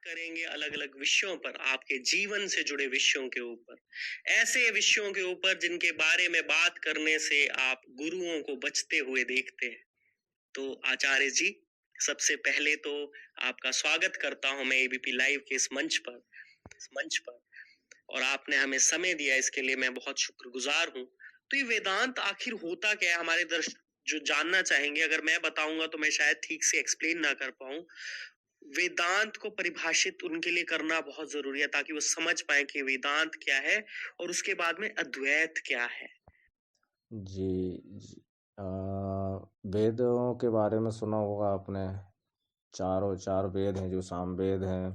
करेंगे अलग अलग विषयों पर, आपके जीवन से जुड़े विषयों के ऊपर, ऐसे विषयों के ऊपर जिनके बारे में बात करने से आप गुरुओं को बचते हुए देखते हैं। तो आचार्य जी, सबसे पहले तो आपका स्वागत करता हूं मैं एबीपी लाइव के इस मंच पर। और आपने हमें समय दिया, इसके लिए मैं बहुत शुक्रगुजार हूँ। तो ये वेदांत आखिर होता क्या है, हमारे दर्शक जो जानना चाहेंगे, अगर मैं बताऊंगा तो मैं शायद ठीक से एक्सप्लेन ना कर पाऊं। वेदांत को परिभाषित उनके लिए करना बहुत जरूरी है ताकि वो समझ पाए कि वेदांत क्या है और उसके बाद में अद्वैत क्या है। जी जी। आ, वेदों के बारे में सुना होगा आपने। चारों चार वेद हैं, जो सामवेद हैं,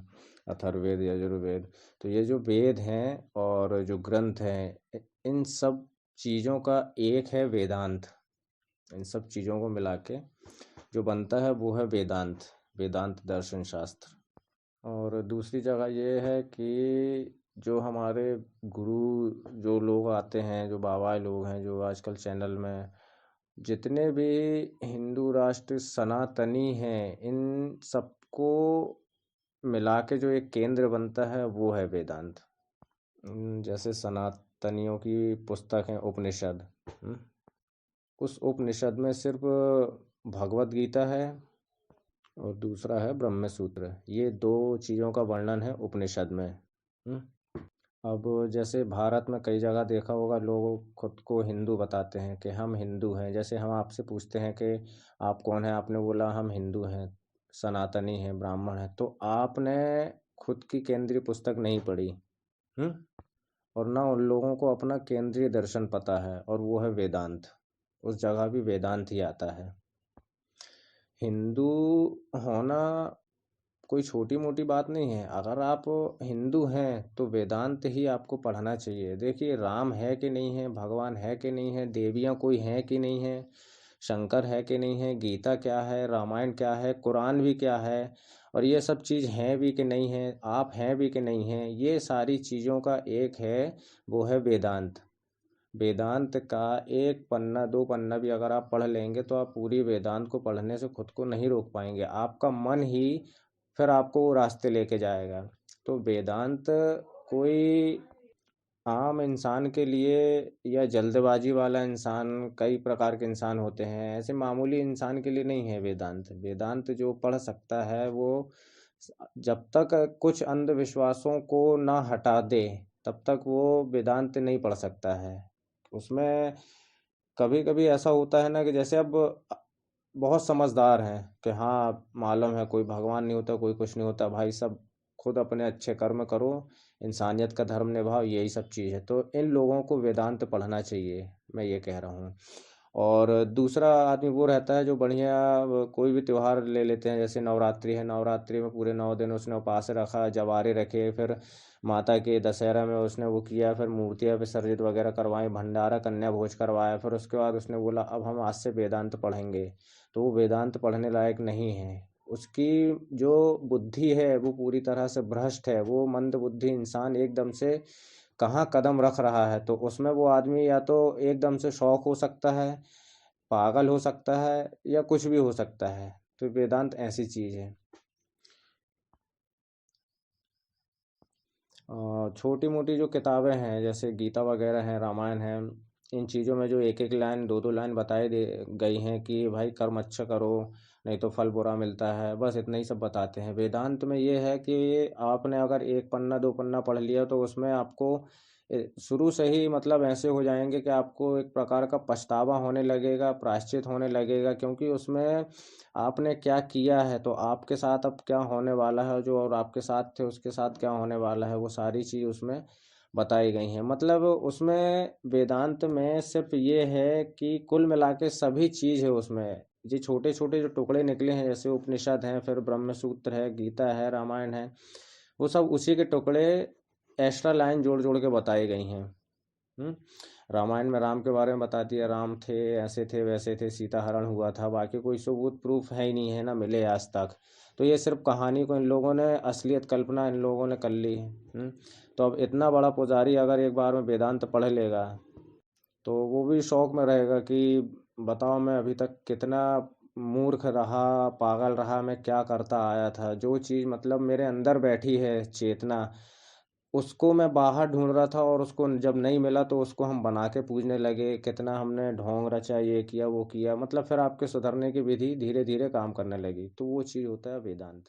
अथर्ववेद, यजुर्वेद। तो ये जो वेद हैं और जो ग्रंथ हैं, इन सब चीज़ों का एक है वेदांत। इन सब चीज़ों को मिला के जो बनता है वो है वेदांत, वेदांत दर्शन शास्त्र। और दूसरी जगह ये है कि जो हमारे गुरु, जो लोग आते हैं, जो बाबा लोग हैं, जो आजकल चैनल में जितने भी हिंदू राष्ट्र सनातनी हैं, इन सबको मिला के जो एक केंद्र बनता है वो है वेदांत। जैसे सनातनियों की पुस्तक है उपनिषद। उस उपनिषद में सिर्फ भगवत गीता है और दूसरा है ब्रह्म सूत्र। ये दो चीज़ों का वर्णन है उपनिषद में। हम्म। अब जैसे भारत में कई जगह देखा होगा, लोग खुद को हिंदू बताते हैं कि हम हिंदू हैं। जैसे हम आपसे पूछते हैं कि आप कौन हैं, आपने बोला हम हिंदू हैं, सनातनी हैं, ब्राह्मण हैं। तो आपने खुद की केंद्रीय पुस्तक नहीं पढ़ी। हम्म। और ना उन लोगों को अपना केंद्रीय दर्शन पता है, और वो है वेदांत। उस जगह भी वेदांत ही आता है। हिंदू होना कोई छोटी मोटी बात नहीं है। अगर आप हिंदू हैं तो वेदांत ही आपको पढ़ना चाहिए। देखिए, राम है कि नहीं है, भगवान है कि नहीं है, देवियाँ कोई हैं कि नहीं है, शंकर है कि नहीं है, गीता क्या है, रामायण क्या है, कुरान भी क्या है, और ये सब चीज़ हैं भी कि नहीं है, आप हैं भी कि नहीं हैं, ये सारी चीज़ों का एक है, वो है वेदांत। वेदांत का एक पन्ना दो पन्ना भी अगर आप पढ़ लेंगे तो आप पूरी वेदांत को पढ़ने से खुद को नहीं रोक पाएंगे। आपका मन ही फिर आपको वो रास्ते लेके जाएगा। तो वेदांत कोई आम इंसान के लिए, या जल्दबाजी वाला इंसान, कई प्रकार के इंसान होते हैं, ऐसे मामूली इंसान के लिए नहीं है वेदांत। वेदांत जो पढ़ सकता है वो जब तक कुछ अंधविश्वासों को ना हटा दे तब तक वो वेदांत नहीं पढ़ सकता है। उसमें कभी कभी ऐसा होता है ना कि जैसे अब बहुत समझदार हैं कि हाँ मालूम है कोई भगवान नहीं होता, कोई कुछ नहीं होता, भाई सब खुद अपने अच्छे कर्म करो, इंसानियत का धर्म निभाओ, यही सब चीज़ है। तो इन लोगों को वेदांत पढ़ना चाहिए, मैं ये कह रहा हूँ। और दूसरा आदमी वो रहता है जो बढ़िया कोई भी त्योहार ले लेते हैं। जैसे नवरात्रि है, नवरात्रि में पूरे 9 दिन उसने उपवास रखा, जवारे रखे, फिर माता के दशहरा में उसने वो किया, फिर मूर्तियाँ विसर्जित वगैरह करवाई, भंडारा कन्या भोज करवाया, फिर उसके बाद उसने बोला अब हम आज से वेदांत पढ़ेंगे। तो वो वेदांत पढ़ने लायक नहीं है। उसकी जो बुद्धि है वो पूरी तरह से भ्रष्ट है। वो मंद बुद्धि इंसान एकदम से कहाँ कदम रख रहा है। तो उसमें वो आदमी या तो एकदम से शौक हो सकता है, पागल हो सकता है, या कुछ भी हो सकता है। तो वेदांत ऐसी चीज़ है। छोटी मोटी जो किताबें हैं जैसे गीता वगैरह हैं, रामायण है, इन चीज़ों में जो एक एक लाइन दो दो लाइन बताई दे गई हैं कि भाई कर्म अच्छा करो नहीं तो फल बुरा मिलता है, बस इतना ही सब बताते हैं। वेदांत में ये है कि आपने अगर एक पन्ना दो पन्ना पढ़ लिया तो उसमें आपको शुरू से ही मतलब ऐसे हो जाएंगे कि आपको एक प्रकार का पछतावा होने लगेगा, प्रायश्चित होने लगेगा, क्योंकि उसमें आपने क्या किया है तो आपके साथ अब क्या होने वाला है, जो और आपके साथ थे उसके साथ क्या होने वाला है, वो सारी चीज़ उसमें बताई गई हैं। मतलब उसमें वेदांत में सिर्फ ये है कि कुल मिला के सभी चीज़ है उसमें। ये छोटे छोटे जो टुकड़े निकले हैं, जैसे उपनिषद हैं, फिर ब्रह्म सूत्र है, गीता है, रामायण है, वो सब उसी के टुकड़े एक्स्ट्रा लाइन जोड़ जोड़ के बताई गई हैं। हम्म। रामायण में राम के बारे में बता दिया, राम थे, ऐसे थे, वैसे थे, सीता हरण हुआ था, बाकी कोई सबूत प्रूफ है ही नहीं है ना, मिले आज तक। तो ये सिर्फ कहानी को इन लोगों ने, असलियत कल्पना इन लोगों ने कर ली है। तो अब इतना बड़ा पुजारी अगर एक बार में वेदांत पढ़ लेगा तो वो भी शौक में रहेगा कि बताओ मैं अभी तक कितना मूर्ख रहा, पागल रहा, मैं क्या करता आया था, जो चीज़ मतलब मेरे अंदर बैठी है चेतना, उसको मैं बाहर ढूँढ रहा था और उसको जब नहीं मिला तो उसको हम बना के पूजने लगे, कितना हमने ढोंग रचा, ये किया, वो किया, मतलब फिर आपके सुधरने की विधि धीरे-धीरे काम करने लगी। तो वो चीज़ होता है वेदांत।